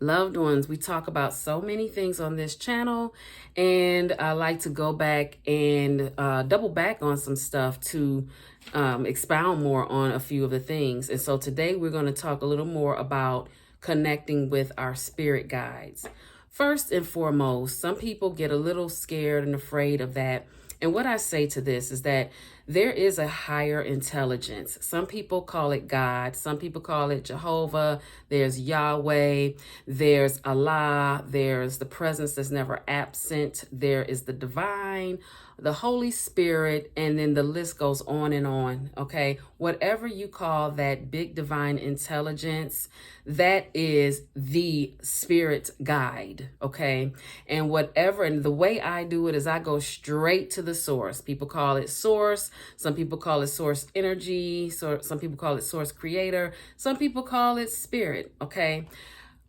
loved ones. We talk about so many things on this channel, and I like to go back and double back on some stuff to expound more on a few of the things. And so today we're going to talk a little more about connecting with our spirit guides. First and foremost, some people get a little scared and afraid of that. And what I say to this is that there is a higher intelligence. Some people call it God. Some people call it Jehovah. There's Yahweh. There's Allah. There's the presence that's never absent. There is the divine, the Holy Spirit, and then the list goes on and on. Okay. Whatever you call that big divine intelligence, that is the spirit guide. Okay. And the way I do it is I go straight to the source. People call it source. Some people call it source energy. So some people call it source creator. Some people call it spirit. Okay.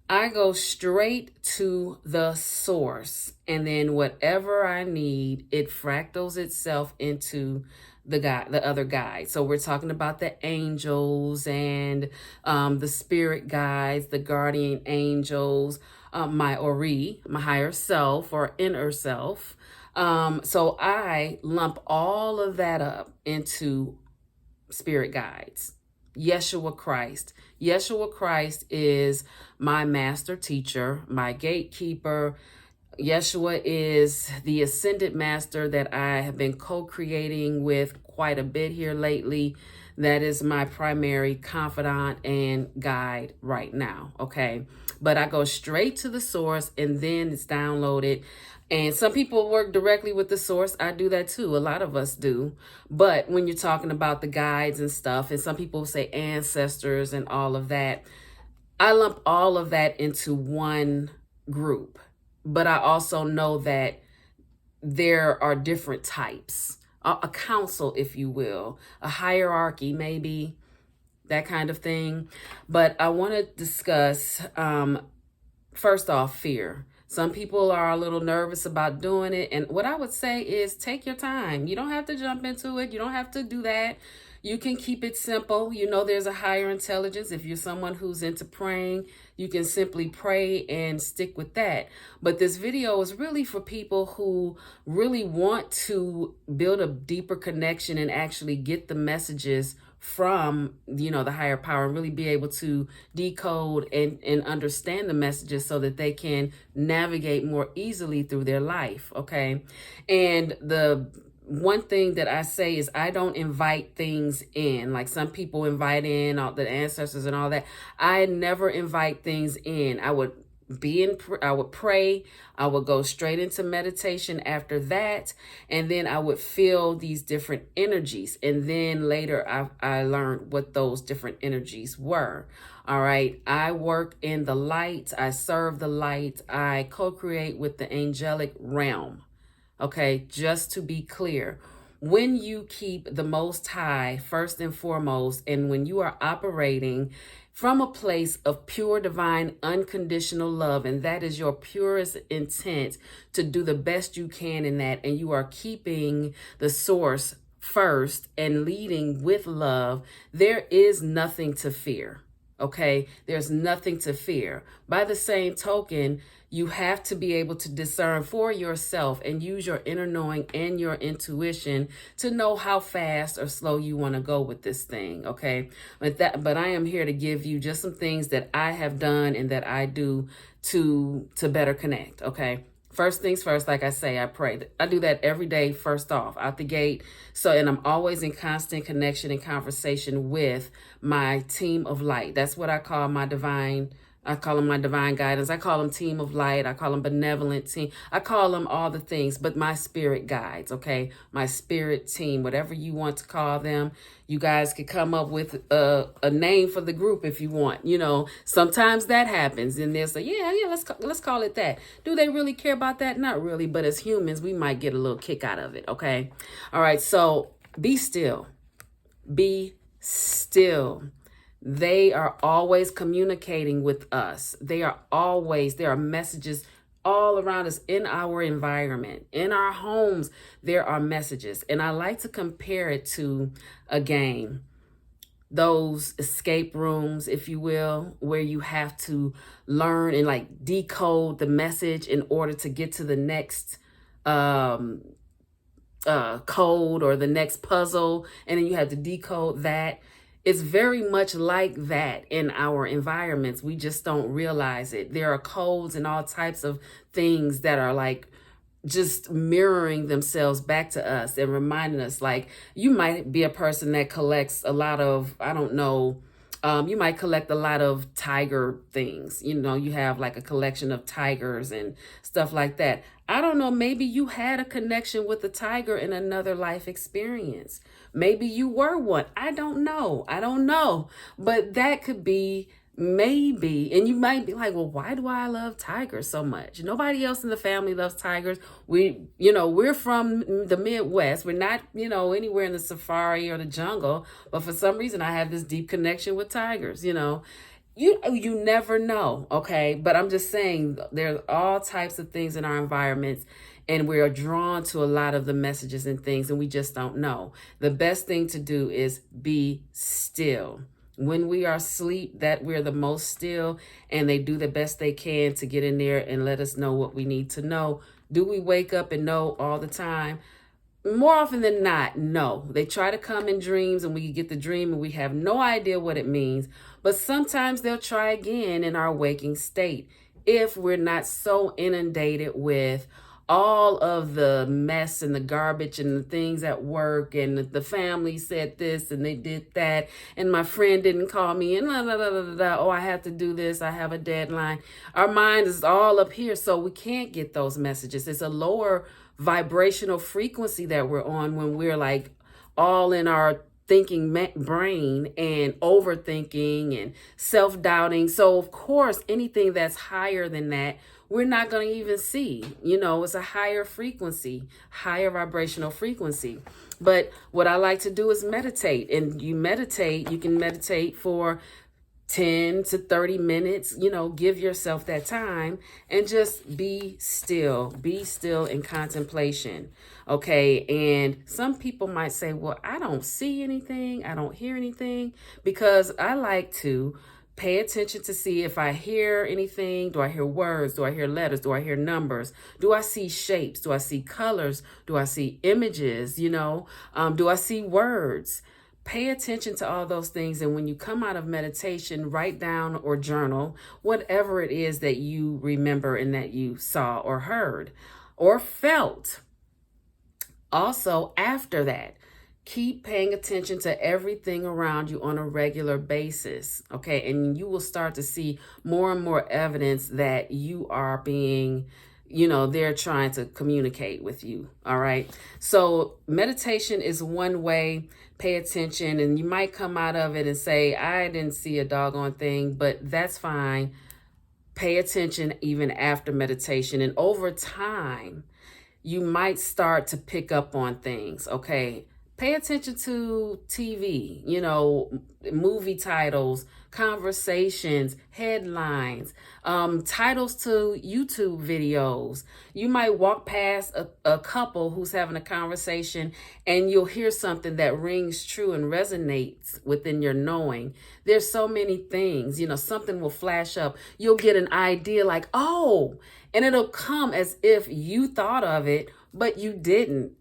I go straight to the source, and then whatever I need, it fractals itself into the other guide. So we're talking about the angels and the spirit guides, the guardian angels, my Ori, my higher self or inner self. So I lump all of that up into spirit guides. Yeshua Christ. Yeshua Christ is my master teacher, my gatekeeper. Yeshua is the ascended master that I have been co-creating with quite a bit here lately. That is my primary confidant and guide right now. Okay. But I go straight to the source and then it's downloaded. And some people work directly with the source. I do that too. A lot of us do. But when you're talking about the guides and stuff, and some people say ancestors and all of that, I lump all of that into one group. But I also know that there are different types, a council, if you will, a hierarchy, maybe that kind of thing. But I want to discuss, first off, fear. Some people are a little nervous about doing it. And what I would say is take your time. You don't have to jump into it. You don't have to do that. You can keep it simple. You know, there's a higher intelligence. If you're someone who's into praying, you can simply pray and stick with that. But this video is really for people who really want to build a deeper connection and actually get the messages from, the higher power and really be able to decode and understand the messages so that they can navigate more easily through their life. Okay. And the one thing that I say is I don't invite things in. Like some people invite in all the ancestors and all that. I never invite things in. I would pray. I would go straight into meditation after that. And then I would feel these different energies. And then later I learned what those different energies were. All right. I work in the light. I serve the light. I co-create with the angelic realm. Okay. Just to be clear, when you keep the Most High first and foremost, and when you are operating from a place of pure, divine, unconditional love, and that is your purest intent to do the best you can in that, and you are keeping the source first and leading with love, there is nothing to fear. Okay, there's nothing to fear. By the same token, you have to be able to discern for yourself and use your inner knowing and your intuition to know how fast or slow you want to go with this thing. Okay, but I am here to give you just some things that I have done and that I do to better connect. Okay. First things first, like I say, I pray. I do that every day, first off, out the gate. And I'm always in constant connection and conversation with my team of light. That's what I call my divine. I call them my divine guidance. I call them team of light. I call them benevolent team. I call them all the things, but my spirit guides, okay? My spirit team, whatever you want to call them. You guys could come up with a name for the group if you want. Sometimes that happens and they'll say, yeah, let's call it that. Do they really care about that? Not really, but as humans, we might get a little kick out of it, okay? All right, so be still. Be still. They are always communicating with us. There are messages all around us in our environment, in our homes. There are messages. And I like to compare it to a game. those escape rooms, if you will, where you have to learn and like decode the message in order to get to the next um, code or the next puzzle, and then you have to decode that. It's very much like that in our environments. We just don't realize it. There are codes and all types of things that are like just mirroring themselves back to us and reminding us, like, you might be a person that collects a lot of, I don't know, you might collect a lot of tiger things. You know, you have like a collection of tigers and stuff like that. I don't know, maybe you had a connection with a tiger in another life experience. Maybe you were one. I don't know. But that could be maybe. And you might be like, well, why do I love tigers so much? Nobody else in the family loves tigers. We're from the Midwest. We're not, anywhere in the safari or the jungle. But for some reason, I have this deep connection with tigers, You never know, okay? But I'm just saying there's all types of things in our environments, and we're drawn to a lot of the messages and things, and we just don't know. The best thing to do is be still. When we are asleep, that we're the most still, and they do the best they can to get in there and let us know what we need to know. Do we wake up and know all the time? More often than not, no. They try to come in dreams and we get the dream and we have no idea what it means. But sometimes they'll try again in our waking state if we're not so inundated with all of the mess and the garbage and the things at work, and the family said this and they did that, and my friend didn't call me, and oh, I have to do this, I have a deadline. Our mind is all up here, so we can't get those messages. It's a lower vibrational frequency that we're on when we're like all in our thinking brain and overthinking and self-doubting. So of course, anything that's higher than that, we're not going to even see. It's a higher frequency, higher vibrational frequency. But what I like to do is meditate. And you can meditate for 10 to 30 minutes, give yourself that time and just be still in contemplation. Okay. And some people might say, well, I don't see anything. I don't hear anything, because I like to pay attention to see if I hear anything. Do I hear words? Do I hear letters? Do I hear numbers? Do I see shapes? Do I see colors? Do I see images? Do I see words? Pay attention to all those things. And when you come out of meditation, write down or journal whatever it is that you remember and that you saw or heard or felt. Also, after that, keep paying attention to everything around you on a regular basis, okay? And you will start to see more and more evidence that you are being, they're trying to communicate with you, all right? So meditation is one way. Pay attention, and you might come out of it and say, I didn't see a doggone thing, but that's fine. Pay attention even after meditation. And over time, you might start to pick up on things, okay? Pay attention to TV, movie titles, conversations, headlines, titles to YouTube videos. You might walk past a couple who's having a conversation and you'll hear something that rings true and resonates within your knowing. There's so many things, something will flash up. You'll get an idea like, oh, and it'll come as if you thought of it, but you didn't.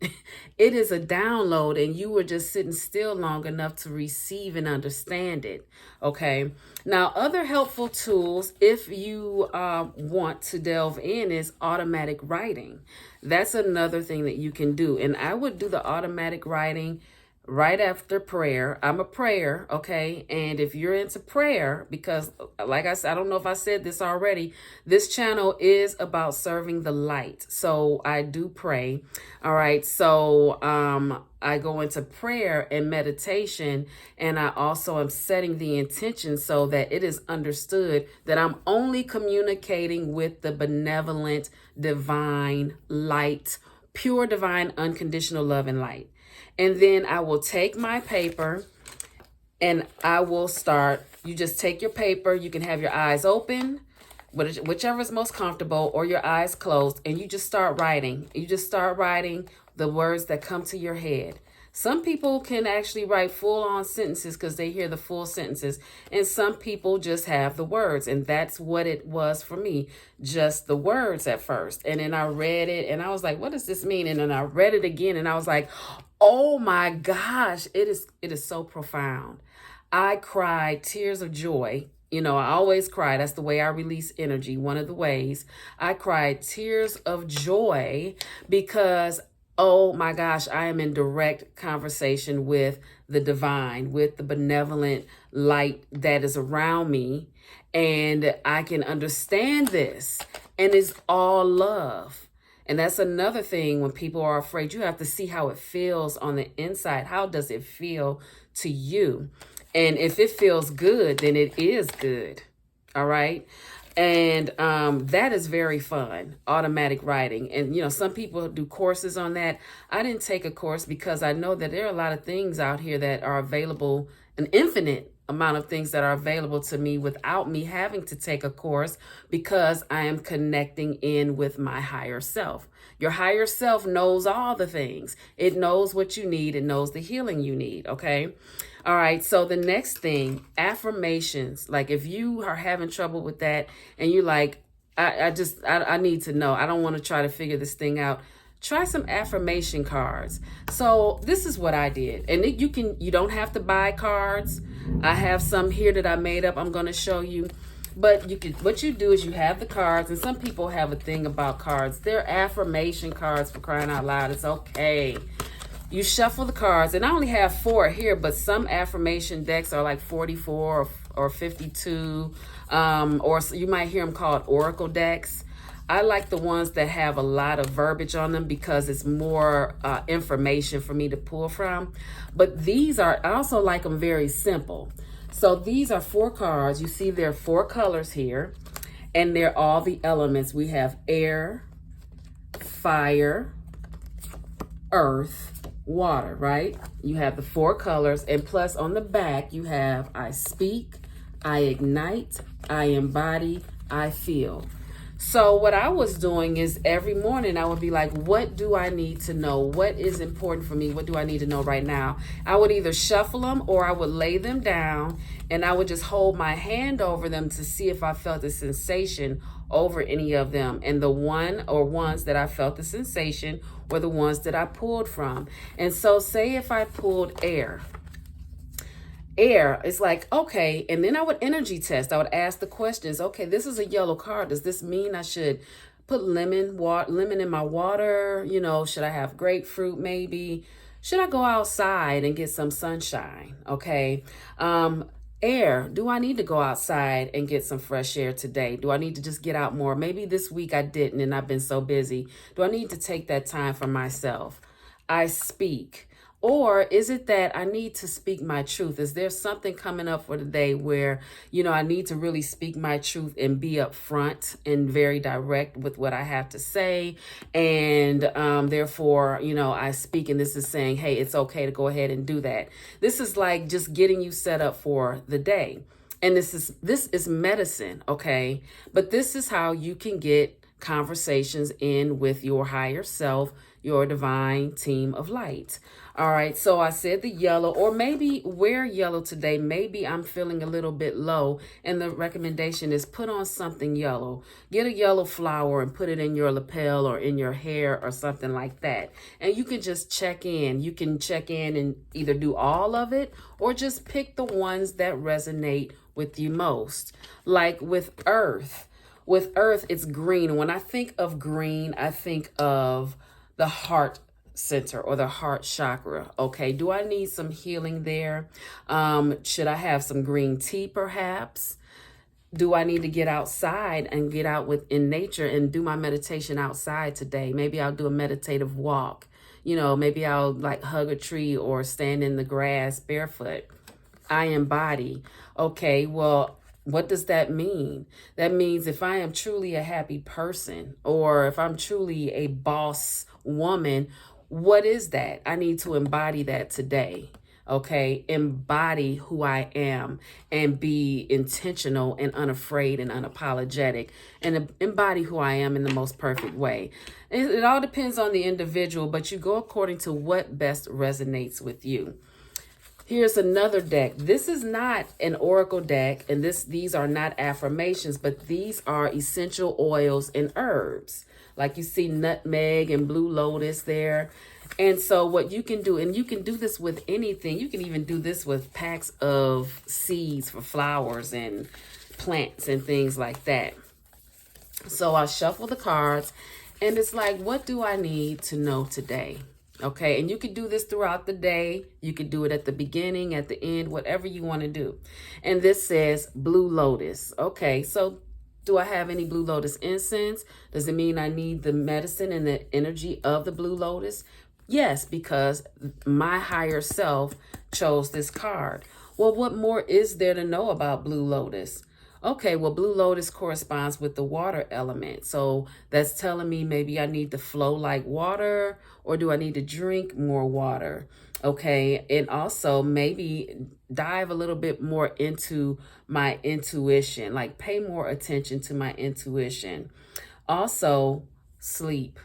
It is a download, and you were just sitting still long enough to receive and understand it. Okay. Now, other helpful tools, if you want to delve in, is automatic writing. That's another thing that you can do. And I would do the automatic writing right after prayer. I'm a prayer, okay? And if you're into prayer, because like I said, I don't know if I said this already, this channel is about serving the light. So I do pray. All right. So I go into prayer and meditation, and I also am setting the intention so that it is understood that I'm only communicating with the benevolent, divine light, pure, divine, unconditional love and light. And then I will take my paper and I will start. You just take your paper. You can have your eyes open, whichever is most comfortable, or your eyes closed, and you just start writing. You just start writing the words that come to your head. Some people can actually write full on sentences because they hear the full sentences, and some people just have the words. And that's what it was for me, just the words at first. And then I read it and I was like, what does this mean? And then I read it again and I was like, oh my gosh, it is so profound. I cried tears of joy. You know, I always cry. That's the way I release energy. One of the ways I cried tears of joy because, oh my gosh, I am in direct conversation with the divine, with the benevolent light that is around me. And I can understand this. And it's all love. And that's another thing when people are afraid. You have to see how it feels on the inside. How does it feel to you? And if it feels good, then it is good. All right. And that is very fun, automatic writing. And, you know, some people do courses on that. I didn't take a course because I know that there are a lot of things out here that are available, an infinite amount of things that are available to me without me having to take a course, because I am connecting in with my higher self. Your higher self knows all the things. It knows what you need. It knows the healing you need. Okay. All right. So the next thing, affirmations. Like if you are having trouble with that and you're like, I need to know. I don't want to try to figure this thing out. Try some affirmation cards. So this is what I did. And you don't have to buy cards. I have some here that I made up. I'm going to show you. But what you do is you have the cards, and some people have a thing about cards. They're affirmation cards, for crying out loud. It's okay. You shuffle the cards, and I only have 4 here, but some affirmation decks are like 44 or 52, or you might hear them called oracle decks. I like the ones that have a lot of verbiage on them because it's more information for me to pull from. But I also like them very simple. So these are 4 cards. You see there are 4 colors here, and they're all the elements. We have air, fire, earth, water, right? You have the 4 colors, and plus on the back you have I speak, I ignite, I embody, I feel. So what I was doing is every morning I would be like, what do I need to know? What is important for me? What do I need to know right now? I would either shuffle them or I would lay them down and I would just hold my hand over them to see if I felt a sensation over any of them. And the one or ones that I felt the sensation were the ones that I pulled from. And so say if I pulled air, it's like, okay. And then I would energy test. I would ask the questions. Okay, this is a yellow card. Does this mean I should put lemon in my water? You know, should I have grapefruit maybe? Should I go outside and get some sunshine? Okay. Air, do I need to go outside and get some fresh air today? Do I need to just get out more? Maybe this week I didn't and I've been so busy. Do I need to take that time for myself? I speak. Or is it that I need to speak my truth? Is there something coming up for the day where, you know, I need to really speak my truth and be upfront and very direct with what I have to say? And therefore, you know, I speak, and this is saying, hey, it's okay to go ahead and do that. This is like just getting you set up for the day. And this is medicine, okay? But this is how you can get conversations in with your higher self, your divine team of light. All right, so I said the yellow, or maybe wear yellow today. Maybe I'm feeling a little bit low, and the recommendation is put on something yellow. Get a yellow flower and put it in your lapel or in your hair or something like that. And you can just check in. You can check in and either do all of it or just pick the ones that resonate with you most. Like with earth. With earth, it's green. And when I think of green, I think of the heart center or the heart chakra. Okay, do I need some healing there? Should I have some green tea perhaps? Do I need to get outside and get out in nature and do my meditation outside today? Maybe I'll do a meditative walk. You know, maybe I'll like hug a tree or stand in the grass barefoot. I embody. Okay, well, what does that mean? That means if I am truly a happy person, or if I'm truly a boss woman, what is that? I need to embody that today. Okay, embody who I am and be intentional and unafraid and unapologetic and embody who I am in the most perfect way. It all depends on the individual, but you go according to what best resonates with you. Here's another deck. This is not an oracle deck, and these are not affirmations, but these are essential oils and herbs. Like you see nutmeg and blue lotus there. And so what you can do, and you can do this with anything. You can even do this with packs of seeds for flowers and plants and things like that. So I shuffle the cards, and it's like, what do I need to know today? Okay, and you can do this throughout the day. You can do it at the beginning, at the end, whatever you want to do. And this says blue lotus. Okay, so do I have any blue lotus incense? Does it mean I need the medicine and the energy of the blue lotus? Yes, because my higher self chose this card. Well, what more is there to know about blue lotus? Okay, well, blue lotus corresponds with the water element. So that's telling me maybe I need to flow like water, or do I need to drink more water? Okay, and also maybe dive a little bit more into my intuition, like pay more attention to my intuition. Also, sleep.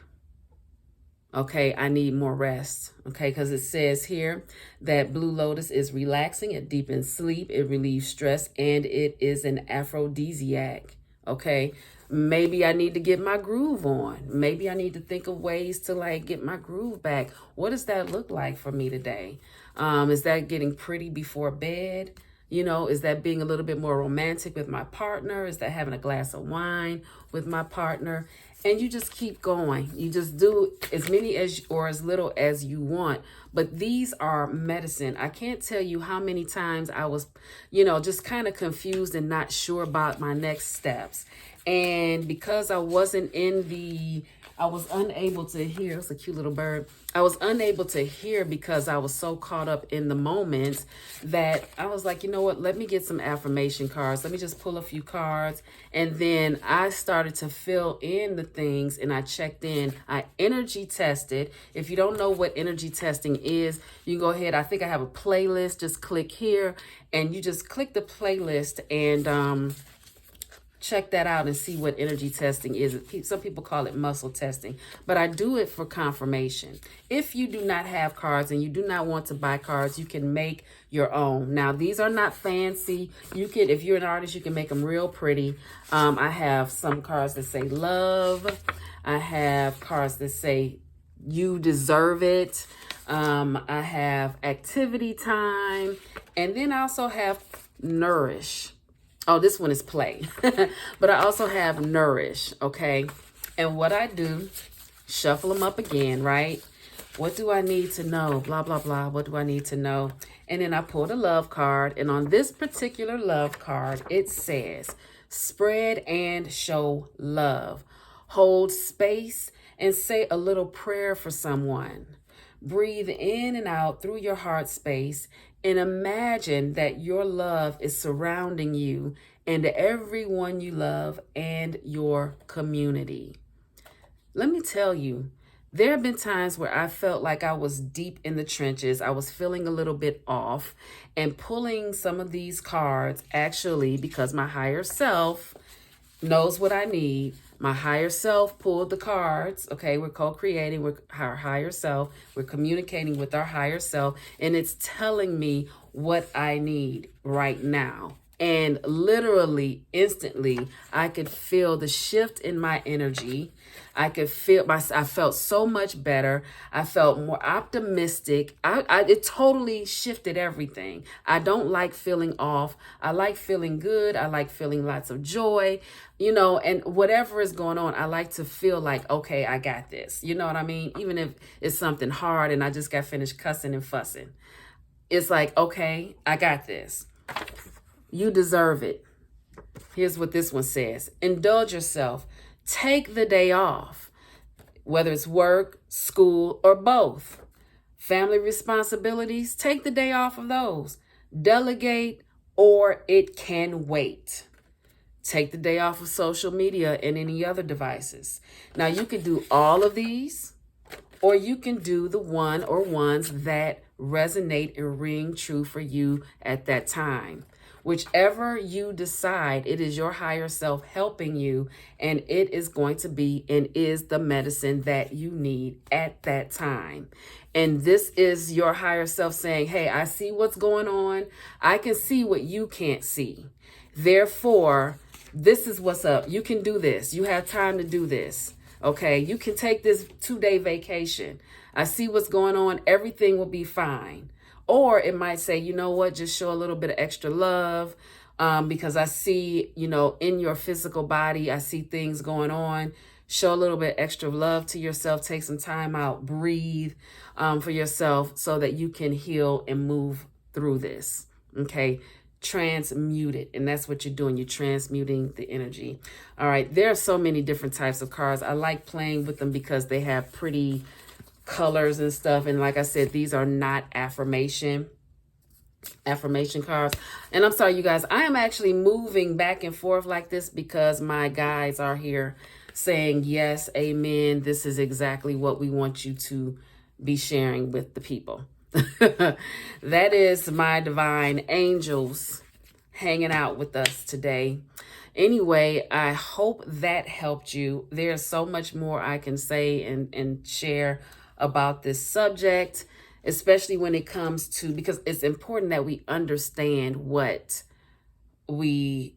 Okay, I need more rest. Okay, because it says here that blue lotus is relaxing, it deepens sleep, it relieves stress, and it is an aphrodisiac. Okay, maybe I need to get my groove on. Maybe I need to think of ways to like get my groove back. What does that look like for me today? Is that getting pretty before bed? You know, is that being a little bit more romantic with my partner? Is that having a glass of wine with my partner? And you just keep going. You just do as many as or as little as you want. But these are medicine. I can't tell you how many times I was, just kind of confused and not sure about my next steps. And because I was unable to hear. It's a cute little bird. I was unable to hear because I was so caught up in the moment that I was like, you know what? Let me get some affirmation cards. Let me just pull a few cards. And then I started to fill in the things, and I checked in. I energy tested. If you don't know what energy testing is, you can go ahead. I think I have a playlist. Just click here and you just click the playlist and check that out and see what energy testing is. Some people call it muscle testing, but I do it for confirmation. If you do not have cards and you do not want to buy cards, you can make your own. Now, these are not fancy. You can, if you're an artist, you can make them real pretty. I have some cards that say love. I have cards that say you deserve it. I have activity time. And then I also have nourish. Oh, this one is play. But I also have nourish, okay? And what I do, shuffle them up again, right? What do I need to know? Blah, blah, blah. What do I need to know? And then I pull the love card. And on this particular love card, it says, spread and show love. Hold space and say a little prayer for someone. Breathe in and out through your heart space and imagine that your love is surrounding you and everyone you love and your community. Let me tell you, there have been times where I felt like I was deep in the trenches. I was feeling a little bit off, and pulling some of these cards, actually, because my higher self knows what I need. My higher self pulled the cards. Okay, we're co-creating with our higher self. We're communicating with our higher self, and it's telling me what I need right now. And literally, instantly, I could feel the shift in my energy. I felt so much better. I felt more optimistic. It totally shifted everything. I don't like feeling off. I like feeling good. I like feeling lots of joy, and whatever is going on, I like to feel like, okay, I got this. You know what I mean? Even if it's something hard and I just got finished cussing and fussing. It's like, okay, I got this. You deserve it. Here's what this one says. Indulge yourself. Take the day off, whether it's work, school, or both. Family responsibilities, take the day off of those. Delegate, or it can wait. Take the day off of social media and any other devices. Now, you can do all of these, or you can do the one or ones that resonate and ring true for you at that time. Whichever you decide, it is your higher self helping you, and it is going to be and is the medicine that you need at that time. And this is your higher self saying, hey, I see what's going on. I can see what you can't see. Therefore, this is what's up. You can do this. You have time to do this. Okay, you can take this 2-day vacation. I see what's going on. Everything will be fine. Or it might say, you know what, just show a little bit of extra love because I see, in your physical body, I see things going on. Show a little bit extra love to yourself. Take some time out. Breathe for yourself so that you can heal and move through this. Okay. Transmute it. And that's what you're doing. You're transmuting the energy. All right. There are so many different types of cards. I like playing with them because they have pretty colors and stuff. And like I said, these are not affirmation cards. And I'm sorry, you guys, I am actually moving back and forth like this because my guides are here saying, yes, amen. This is exactly what we want you to be sharing with the people. That is my divine angels hanging out with us today. Anyway, I hope that helped you. There's so much more I can say and share about this subject, especially when it comes to, because it's important that we understand what we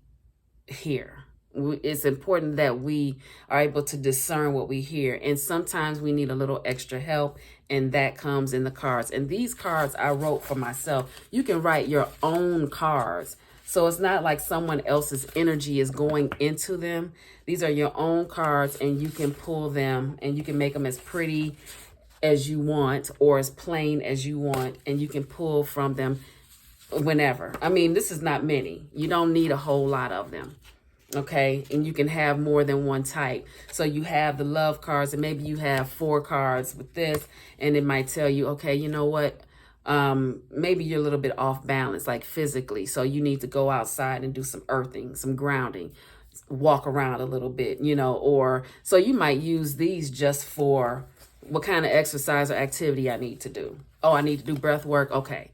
hear. It's important that we are able to discern what we hear. And sometimes we need a little extra help, and that comes in the cards. And these cards I wrote for myself. You can write your own cards. So it's not like someone else's energy is going into them. These are your own cards, and you can pull them and you can make them as pretty as you want or as plain as you want. And you can pull from them whenever. I mean, this is not many. You don't need a whole lot of them. Okay, and you can have more than one type. So you have the love cards, and maybe you have 4 cards with this, and it might tell you, okay, you know what? Maybe you're a little bit off balance, like physically. So you need to go outside and do some earthing, some grounding, walk around a little bit, or so you might use these just for what kind of exercise or activity I need to do. Oh, I need to do breath work. Okay.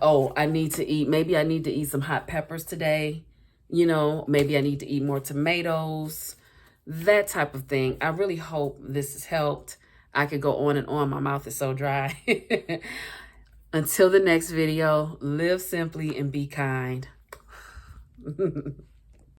Oh, maybe I need to eat some hot peppers today. Maybe I need to eat more tomatoes, that type of thing. I really hope this has helped. I could go on and on. My mouth is so dry. Until the next video, live simply and be kind.